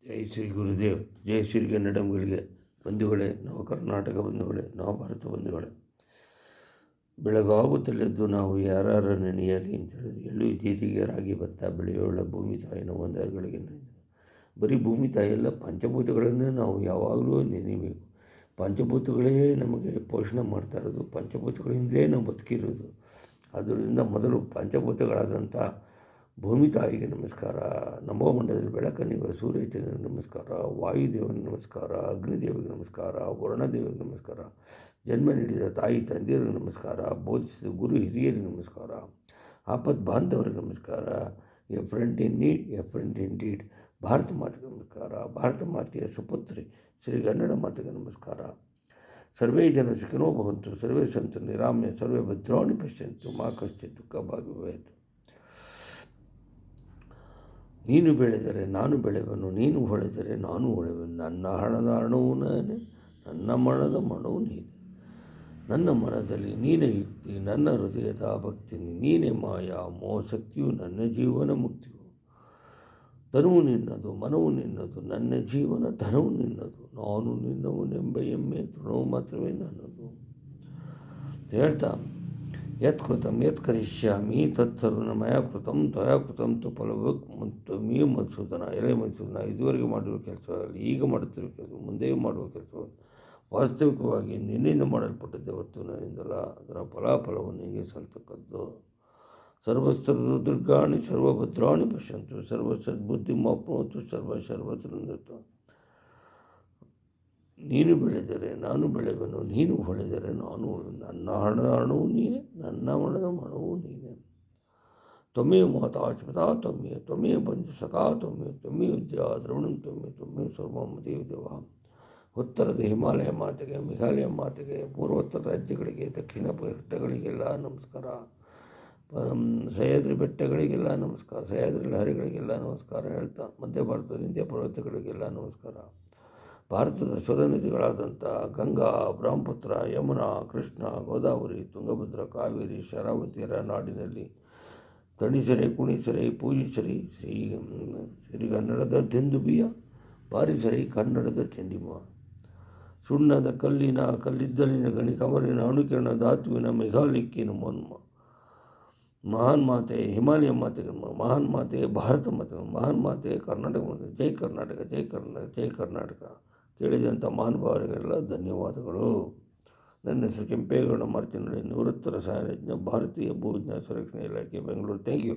ಜೈ ಶ್ರೀ ಗುರುದೇವ್. ಜೈ ಶ್ರೀ ಕನ್ನಡಂಗಳಿಗೆ ಬಂಧುಗಳೇ, ನವ ಕರ್ನಾಟಕ ಬಂಧುಗಳೇ, ನವಭಾರತ ಬಂಧುಗಳೇ, ಬೆಳಗಾಗುತ್ತಲೆದ್ದು ನಾವು ಯಾರು ನೆನೆಯಲಿ ಅಂತೇಳಿ ಎಲ್ಲೂ ಜೀರಿಗೆ ರಾಗಿ ಭತ್ತ ಬೆಳೆಯೋಳ ಭೂಮಿ ತಾಯಿನ ಒಂದರ್ಗಳಿಗೆ ನೆನೆದ ಬರೀ ಭೂಮಿ ತಾಯಿಯೆಲ್ಲ ಪಂಚಭೂತಗಳನ್ನೇ ನಾವು ಯಾವಾಗಲೂ ನೆನೆಯಬೇಕು. ಪಂಚಭೂತಗಳೇ ನಮಗೆ ಪೋಷಣೆ ಮಾಡ್ತಾ ಇರೋದು, ಪಂಚಭೂತಗಳಿಂದಲೇ ನಾವು ಬದುಕಿರೋದು. ಆದ್ದರಿಂದ ಮೊದಲು ಪಂಚಭೂತಗಳಾದಂಥ ಭೂಮಿ ತಾಯಿಗೆ ನಮಸ್ಕಾರ, ನಭೋಮಂಡಲದಲ್ಲಿ ಬೆಳಕನ್ನಿರುವ ಸೂರ್ಯಚಂದ್ರನಿಗೆ ನಮಸ್ಕಾರ, ವಾಯುದೇವನಿಗೆ ನಮಸ್ಕಾರ, ಅಗ್ನಿದೇವರಿಗೆ ನಮಸ್ಕಾರ, ವರುಣದೇವರಿಗೆ ನಮಸ್ಕಾರ, ಜನ್ಮ ನೀಡಿದ ತಾಯಿ ತಂದೆಯರಿಗೆ ನಮಸ್ಕಾರ, ಬೋಧಿಸಿದ ಗುರು ಹಿರಿಯರಿಗೆ ನಮಸ್ಕಾರ, ಆಪತ್ ಬಾಂಧವರಿಗೆ ನಮಸ್ಕಾರ, A friend in need, A friend in deed. Bharat ಮಾತೆಗೆ ನಮಸ್ಕಾರ, ಭಾರತ ಮಾತೆಯ ಸುಪುತ್ರಿ ಶ್ರೀ ಕನ್ನಡ ಮಾತೆಗೆ ನಮಸ್ಕಾರ. ಸರ್ವೇ ಜನ ಸುಖಿನೋ ಭವಂತು, ಸರ್ವೇ ಸಂತು ನಿರಾಮ್ಯ, ಸರ್ವೇ ಭದ್ರಾಣಿ ಪಶ್ಯಂತು, ಮಾ ಕಶ್ಚಿತ್ ದುಃಖ ಭಾಗ್ಯವೇತು. ನೀನು ಬೆಳೆದರೆ ನಾನು ಬೆಳೆವನು, ನೀನು ಹೊಳೆದರೆ ನಾನು ಹೊಳೆವನು. ನನ್ನ ಹಣದ ಹಣವು ನಾನೇ, ನನ್ನ ಮನದ ಮನವು ನೀನೆ. ನನ್ನ ಮನದಲ್ಲಿ ನೀನೇ ಯುಕ್ತಿ, ನನ್ನ ಹೃದಯದ ಭಕ್ತಿ ನೀನೇ ಮಾಯಾ ಮೋಹಶಕ್ತಿಯು, ನನ್ನ ಜೀವನ ಮುಕ್ತಿಯು. ತನುವು ನಿನ್ನದು, ಮನವು ನಿನ್ನದು, ನನ್ನ ಜೀವನ ಧನವು ನಿನ್ನದು. ನಾನು ನಿನ್ನವನೆಂಬ ಹೆಮ್ಮೆ ತೃಣವು ಮಾತ್ರವೇ ನನ್ನದು ಹೇಳ್ತಾ, ಯತ್ ಕೃತಂ ಯತ್ ಕರಿಷ್ಯಾಮಿ ತತ್ಸರ್ವನ ಮಯ ಕೃತಂ ತ್ವಯಾ ಕೃತಂ ತು ಫಲವಕ್ ಮತ್ತು ಮೀ ಮಧುಸೂದನ. ಎಲೆ ಮಧುಸೂದನ, ಇದುವರೆಗೆ ಮಾಡಿರುವ ಕೆಲಸವಾಗಲಿ, ಈಗ ಮಾಡುತ್ತಿರುವ ಕೆಲಸ, ಮುಂದೆಯೂ ಮಾಡುವ ಕೆಲಸವಾಗಲಿ ವಾಸ್ತವಿಕವಾಗಿ ನಿನ್ನಿಂದ ಮಾಡಲ್ಪಟ್ಟದ್ದೇ ಹೊರತು ನನ್ನಿಂದಲ್ಲ. ಅದರ ಫಲಾಫಲವನ್ನು ಹೀಗೆ ಸಲ್ತಕ್ಕದ್ದು. ಸರ್ವಸ್ತುರ್ಗಾಣಿ ಸರ್ವಭದ್ರಾಣಿ ಪಶ್ಯಂತು, ಸರ್ವ ಸದ್ಬುದ್ಧಿ ಮಾಪ್ನೋತು, ಸರ್ವತೃ. ನೀನು ಬೆಳೆದರೆ ನಾನು ಬೆಳೆವನು, ನೀನು ಹೊಳೆದರೆ ನಾನು ಹೊಳೆವನು. ನನ್ನ ಹಣದ ಹಣವು ನೀನೆ, ನನ್ನ ಮನದ ಮನವು ನೀನೆ. ತ್ವಮೇವ ಮಾತಾ ಪಿತಾ ತ್ವಮೇವ, ತ್ವಮೇವ ಬಂಧು ಸಖಾ ತ್ವಮೇವ, ತ್ವಮೇವ ವಿದ್ಯಾ ದ್ರವಿಣಂ ತ್ವಮೇವ, ತ್ವಮೇವ ಸರ್ವಂ ದೇವ. ಉತ್ತರದ ಹಿಮಾಲಯ ಮಾತೆಗೆ, ಮೇಘಾಲಯ ಮಾತೆಗೆ, ಪೂರ್ವೋತ್ತರ ರಾಜ್ಯಗಳಿಗೆ, ದಕ್ಷಿಣ ಬೆಟ್ಟಗಳಿಗೆಲ್ಲ ನಮಸ್ಕಾರ, ಸಹ್ಯಾದ್ರಿ ಬೆಟ್ಟಗಳಿಗೆಲ್ಲ ನಮಸ್ಕಾರ, ಸಹ್ಯಾದ್ರಿ ಲಹರಿಗಳಿಗೆಲ್ಲ ನಮಸ್ಕಾರ ಹೇಳ್ತಾ, ಮಧ್ಯ ಭಾರತದ ವಿಂಧ್ಯ ಪರ್ವತಗಳಿಗೆಲ್ಲ ನಮಸ್ಕಾರ. ಭಾರತದ ಸ್ವರ ನದಿಗಳಾದಂಥ ಗಂಗಾ, ಬ್ರಹ್ಮಪುತ್ರ, ಯಮುನಾ, ಕೃಷ್ಣ, ಗೋದಾವರಿ, ತುಂಗಭದ್ರ, ಕಾವೇರಿ, ಶರಾವತಿಯರ ನಾಡಿನಲ್ಲಿ ತಣಿಸರೆ, ಕುಣಿಸರೆ, ಪೂಜಿಸರಿ ಶ್ರೀ ಕನ್ನಡದ ದುಂದುಬಿಯ, ಬಾರಿಸರಿ ಕನ್ನಡದ ಚೆಂಡಿಮ. ಸುಣ್ಣದ ಕಲ್ಲಿದ್ದಲಿನ ಗಣಿ ಕಮರಿನ ಅಣುಕಿರಣ ಧಾತುವಿನ ಮೆಘಾಲಿಕ್ಕಿನ ಮಹಾನ್ ಮಾತೆ ಹಿಮಾಲಯ ಮಾತೆಗೆ, ಮಹಾನ್ ಮಾತೆ ಭಾರತ ಮಾತೆ, ಮಹಾನ್ ಮಾತೆ ಕರ್ನಾಟಕ ಮಾತೆ. ಜೈ ಕರ್ನಾಟಕ, ಜೈ ಕರ್ನಾಟಕ, ಜೈ ಕರ್ನಾಟಕ. ಕೇಳಿದಂಥ ಮಹಾನುಭಾವರಿಗೆಲ್ಲ ಧನ್ಯವಾದಗಳು. ನನ್ನ ಹೆಸರು ಕೆಂಪೇಗೌಡ ಮಾರ್ತಿನಳ್ಳಿ, ನಿವೃತ್ತ ರಸಾಯನಜ್ಞ, ಭಾರತೀಯ ಭೂವಿಜ್ಞಾನ ಸಂರಕ್ಷಣಾ ಇಲಾಖೆ, ಬೆಂಗಳೂರು. Thank you.